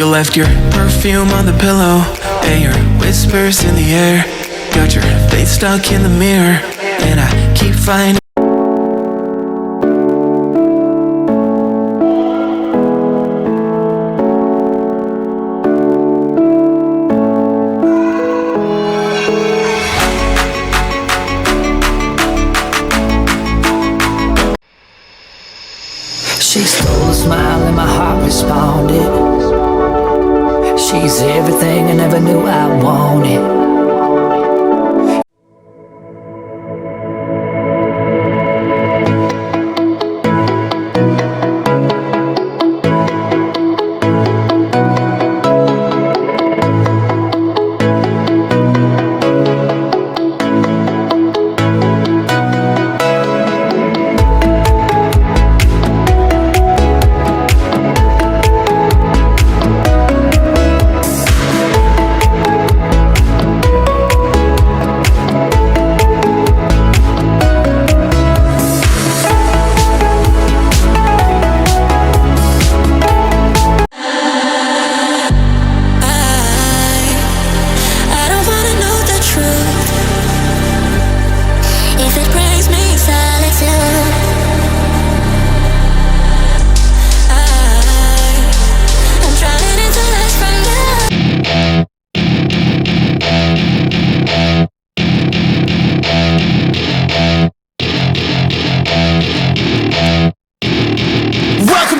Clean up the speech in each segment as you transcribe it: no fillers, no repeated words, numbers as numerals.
You left your perfume on the pillow and your whispers in the air. Got your face stuck in the mirror, and I keep finding She stole a smile and my heart responded. She's everything I never knew I wanted.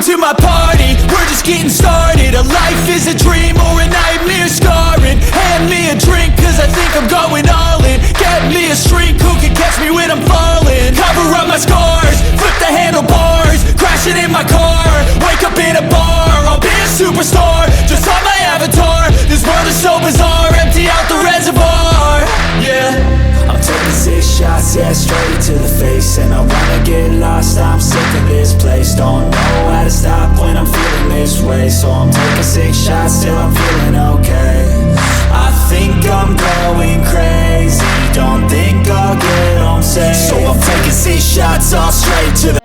To my party, we're just getting started. A life is a dream or a nightmare scarring. Hand me a drink cause I think I'm going all in. Get me a shrink who can catch me when I'm falling. Cover up my scars, flip the handlebars, crashing in my car, wake up in a bar. I'll be a superstar, just on my avatar. This world is so bizarre, empty out the reservoir. Yeah, I'm taking 6 shots, yeah, straight to the face. And I wanna get lost, I'm sick of this place. Don't know how to stop when I'm feeling this way. So I'm taking 6 shots, still I'm feeling okay. I think I'm going crazy, don't think I'll get home safe. So I'm taking 6 shots, all straight to the